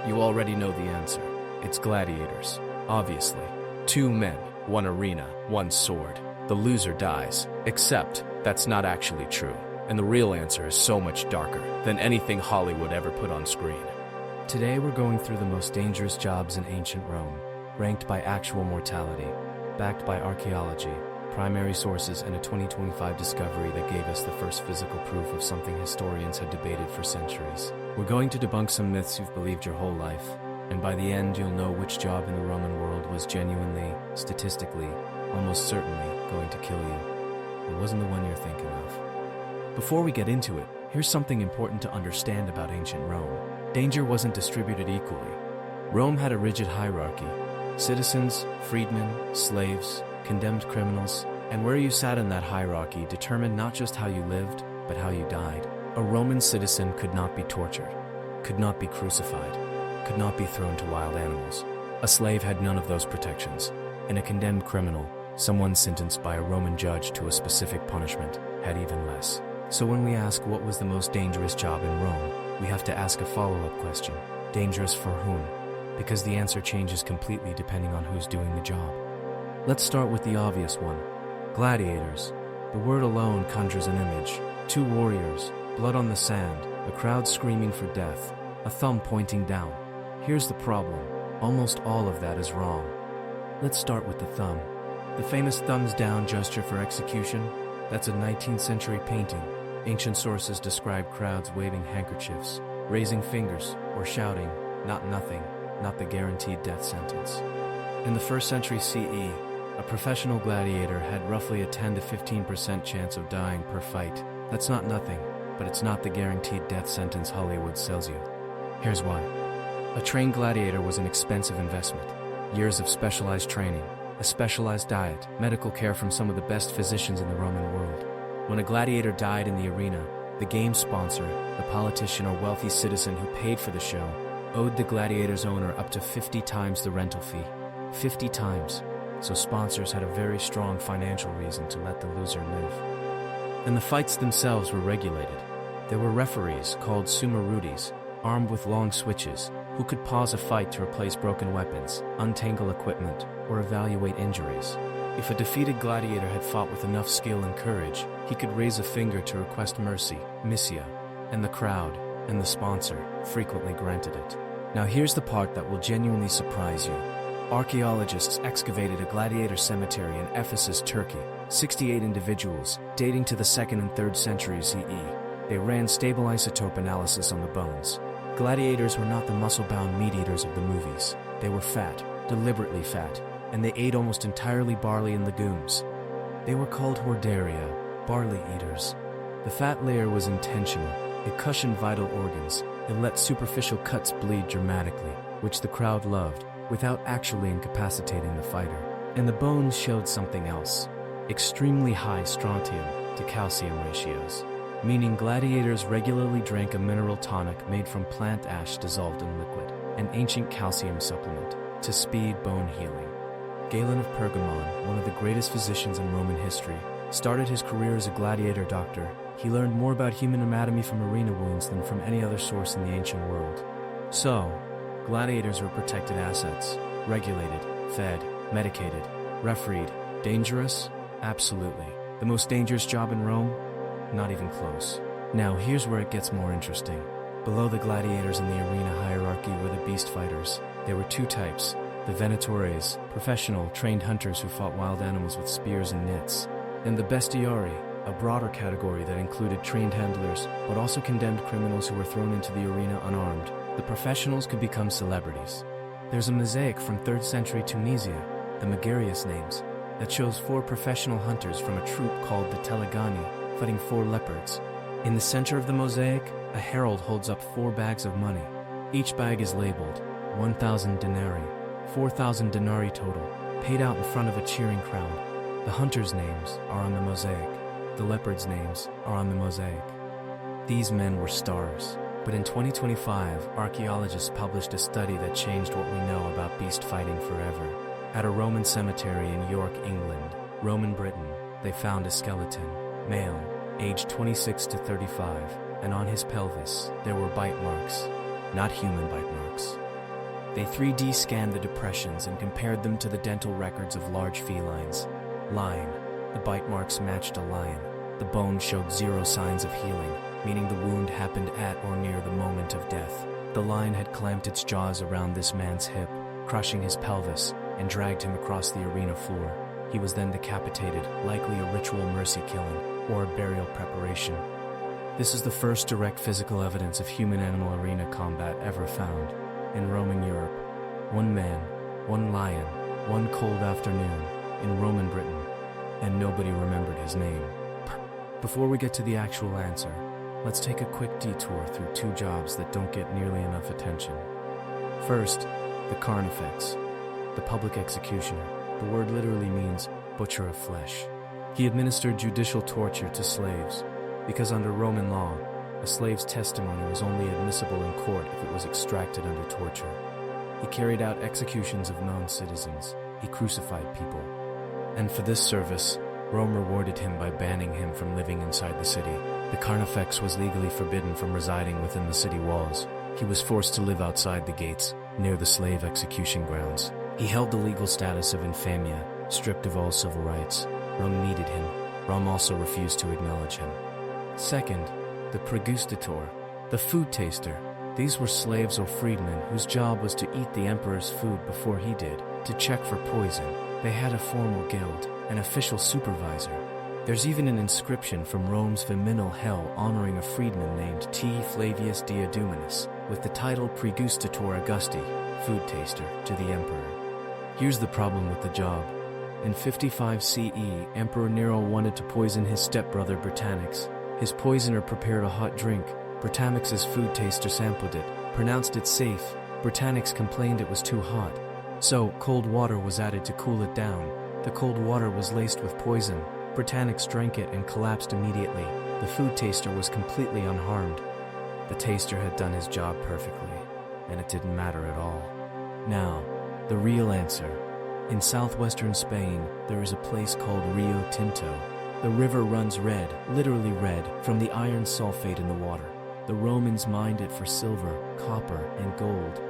You already know the answer. It's gladiators. Obviously. 2 men, 1 arena, 1 sword. The loser dies. Except, that's not actually true. And the real answer is so much darker than anything Hollywood ever put on screen. Today we're going through the most dangerous jobs in ancient Rome, ranked by actual mortality, backed by archaeology, primary sources, and a 2025 discovery that gave us the first physical proof of something historians had debated for centuries. We're going to debunk some myths you've believed your whole life, and by the end you'll know which job in the Roman world was genuinely, statistically, almost certainly going to kill you. It wasn't the one you're thinking of. Before we get into it, here's something important to understand about ancient Rome. Danger wasn't distributed equally. Rome had a rigid hierarchy. Citizens, freedmen, slaves, condemned criminals, and where you sat in that hierarchy determined not just how you lived, but how you died. A Roman citizen could not be tortured, could not be crucified, could not be thrown to wild animals. A slave had none of those protections, and a condemned criminal, someone sentenced by a Roman judge to a specific punishment, had even less. So when we ask what was the most dangerous job in Rome, we have to ask a follow-up question. Dangerous for whom? Because the answer changes completely depending on who's doing the job. Let's start with the obvious one. Gladiators. The word alone conjures an image. 2 warriors, blood on the sand, a crowd screaming for death, a thumb pointing down. Here's the problem. Almost all of that is wrong. Let's start with the thumb. The famous thumbs down gesture for execution, that's a 19th century painting. Ancient sources describe crowds waving handkerchiefs, raising fingers, or shouting, "Not nothing," not the guaranteed death sentence. In the 1st century CE, a professional gladiator had roughly a 10 to 15% chance of dying per fight. That's not nothing, but it's not the guaranteed death sentence Hollywood sells you. Here's why. A trained gladiator was an expensive investment. Years of specialized training, a specialized diet, medical care from some of the best physicians in the Roman world. When a gladiator died in the arena, the game sponsor, the politician or wealthy citizen who paid for the show, owed the gladiator's owner up to 50 times the rental fee. 50 times. So sponsors had a very strong financial reason to let the loser live. And the fights themselves were regulated. There were referees, called summarudis, armed with long switches, who could pause a fight to replace broken weapons, untangle equipment, or evaluate injuries. If a defeated gladiator had fought with enough skill and courage, he could raise a finger to request mercy, missia, and the crowd, and the sponsor, frequently granted it. Now here's the part that will genuinely surprise you. Archaeologists excavated a gladiator cemetery in Ephesus, Turkey. 68 individuals, dating to the 2nd and 3rd centuries CE. They ran stable isotope analysis on the bones. Gladiators were not the muscle-bound meat-eaters of the movies. They were fat, deliberately fat, and they ate almost entirely barley and legumes. They were called horderia, barley eaters. The fat layer was intentional. It cushioned vital organs. It let superficial cuts bleed dramatically, which the crowd loved, without actually incapacitating the fighter. And the bones showed something else. Extremely high strontium to calcium ratios, meaning gladiators regularly drank a mineral tonic made from plant ash dissolved in liquid, an ancient calcium supplement, to speed bone healing. Galen of Pergamon, one of the greatest physicians in Roman history, started his career as a gladiator doctor. He learned more about human anatomy from arena wounds than from any other source in the ancient world. So, gladiators were protected assets, regulated, fed, medicated, refereed. Dangerous? Absolutely. The most dangerous job in Rome? Not even close. Now here's where it gets more interesting. Below the gladiators in the arena hierarchy were the beast fighters. There were 2 types. The venatores, professional, trained hunters who fought wild animals with spears and nets. And the bestiari, a broader category that included trained handlers, but also condemned criminals who were thrown into the arena unarmed. The professionals could become celebrities. There's a mosaic from 3rd century Tunisia, the Megarius names, that shows 4 professional hunters from a troop called the Telegani fighting 4 leopards. In the center of the mosaic, a herald holds up 4 bags of money. Each bag is labeled 1,000 denarii, 4,000 denarii total, paid out in front of a cheering crowd. The hunters' names are on the mosaic. The leopards' names are on the mosaic. These men were stars. But in 2025, archaeologists published a study that changed what we know about beast fighting forever. At a Roman cemetery in York, England, Roman Britain, they found a skeleton, male, aged 26 to 35, and on his pelvis, there were bite marks. Not human bite marks, They 3D scanned the depressions and compared them to the dental records of large felines. Lion. The bite marks matched a lion. The bone showed zero signs of healing, meaning the wound happened at or near the moment of death. The lion had clamped its jaws around this man's hip, crushing his pelvis, and dragged him across the arena floor. He was then decapitated, likely a ritual mercy killing or a burial preparation. This is the first direct physical evidence of human-animal arena combat ever found. In Roman Europe, one man, one lion, one cold afternoon, in Roman Britain, and nobody remembered his name. Before we get to the actual answer, let's take a quick detour through two jobs that don't get nearly enough attention. First, the carnifex, the public executioner. The word literally means butcher of flesh. He administered judicial torture to slaves, because under Roman law, a slave's testimony was only admissible in court if it was extracted under torture. He carried out executions of non-citizens. He crucified people. And for this service, Rome rewarded him by banning him from living inside the city. The carnifex was legally forbidden from residing within the city walls. He was forced to live outside the gates, near the slave execution grounds. He held the legal status of infamia, stripped of all civil rights. Rome needed him. Rome also refused to acknowledge him. Second, the pregustator, the food taster. These were slaves or freedmen whose job was to eat the emperor's food before he did, to check for poison. They had a formal guild, an official supervisor. There's even an inscription from Rome's Viminal Hell honoring a freedman named T. Flavius Diaduminus, with the title Pregustator Augusti, food taster, to the emperor. Here's the problem with the job. In 55 CE, Emperor Nero wanted to poison his stepbrother Britannicus. His poisoner prepared a hot drink. Britannicus's food taster sampled it, pronounced it safe. Britannicus complained it was too hot. So, cold water was added to cool it down. The cold water was laced with poison. Britannicus drank it and collapsed immediately. The food taster was completely unharmed. The taster had done his job perfectly, and it didn't matter at all. Now, the real answer. In southwestern Spain, there is a place called Rio Tinto. The river runs red, literally red, from the iron sulfate in the water. The Romans mined it for silver, copper, and gold.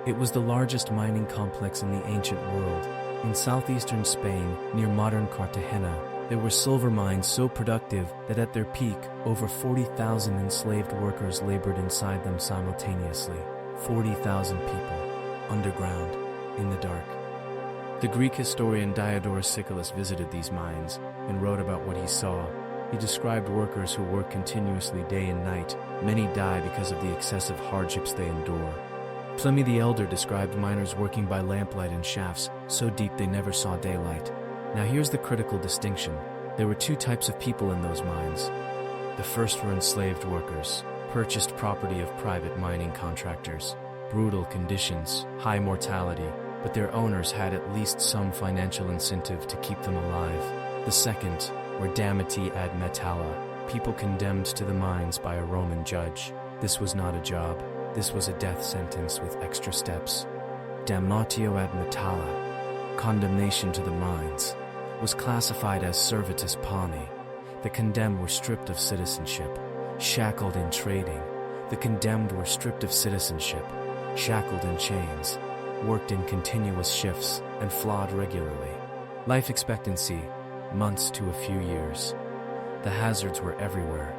It was the largest mining complex in the ancient world. In southeastern Spain, near modern Cartagena, there were silver mines so productive that at their peak, over 40,000 enslaved workers labored inside them simultaneously. 40,000 people, underground, in the dark. The Greek historian Diodorus Siculus visited these mines and wrote about what he saw. He described workers who work continuously day and night. Many die because of the excessive hardships they endure. Pliny the Elder described miners working by lamplight in shafts so deep they never saw daylight. Now here's the critical distinction. There were two types of people in those mines. The first were enslaved workers, purchased property of private mining contractors. Brutal conditions, high mortality, but their owners had at least some financial incentive to keep them alive. The second were Damnati ad metalla, people condemned to the mines by a Roman judge. This was not a job. This was a death sentence with extra steps. Damnatio ad metalla, condemnation to the mines, was classified as servitus pani. The condemned were stripped of citizenship, shackled in trading. The condemned were stripped of citizenship, shackled in chains, worked in continuous shifts, and flogged regularly. Life expectancy, months to a few years. The hazards were everywhere.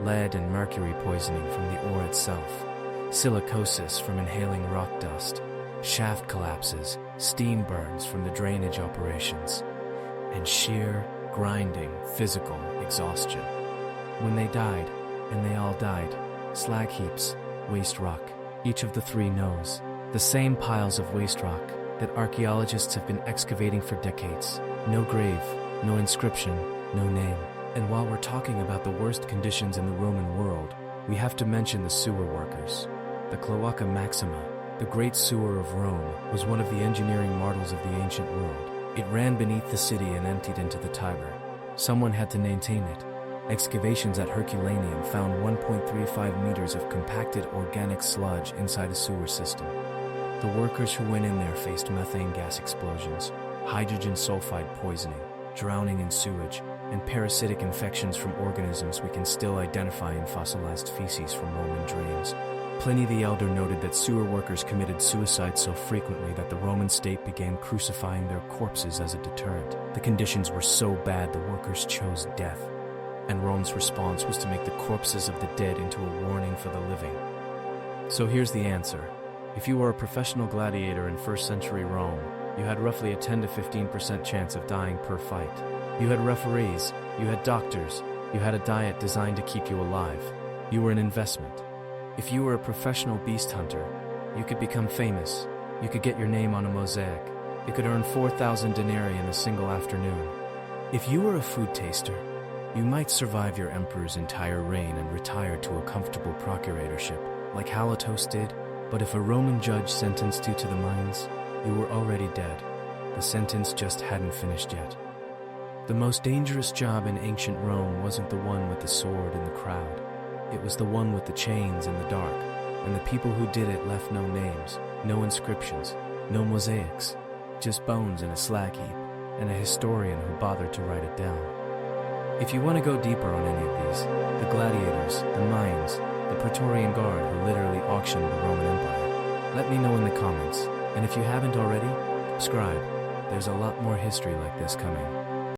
Lead and mercury poisoning from the ore itself, silicosis from inhaling rock dust, shaft collapses, steam burns from the drainage operations, and sheer, grinding, physical exhaustion. When they died, and they all died, slag heaps, waste rock, each of the three knows. The same piles of waste rock that archaeologists have been excavating for decades. No grave, no inscription, no name. And while we're talking about the worst conditions in the Roman world, we have to mention the sewer workers. The Cloaca Maxima, the great sewer of Rome, was one of the engineering marvels of the ancient world. It ran beneath the city and emptied into the Tiber. Someone had to maintain it. Excavations at Herculaneum found 1.35 meters of compacted organic sludge inside a sewer system. The workers who went in there faced methane gas explosions, hydrogen sulfide poisoning, drowning in sewage, and parasitic infections from organisms we can still identify in fossilized feces from Roman drains. Pliny the Elder noted that sewer workers committed suicide so frequently that the Roman state began crucifying their corpses as a deterrent. The conditions were so bad the workers chose death, and Rome's response was to make the corpses of the dead into a warning for the living. So here's the answer. If you were a professional gladiator in 1st century Rome, you had roughly a 10 to 15% chance of dying per fight. You had referees, you had doctors, you had a diet designed to keep you alive. You were an investment. If you were a professional beast hunter, you could become famous. You could get your name on a mosaic. You could earn 4,000 denarii in a single afternoon. If you were a food taster, you might survive your emperor's entire reign and retire to a comfortable procuratorship, like Halatos did. But if a Roman judge sentenced you to the mines, you were already dead. The sentence just hadn't finished yet. The most dangerous job in ancient Rome wasn't the one with the sword in the crowd. It was the one with the chains in the dark, and the people who did it left no names, no inscriptions, no mosaics, just bones in a slag heap, and a historian who bothered to write it down. If you want to go deeper on any of these, the gladiators, the mines, the Praetorian Guard who literally auctioned the Roman Empire, let me know in the comments, and if you haven't already, subscribe. There's a lot more history like this coming.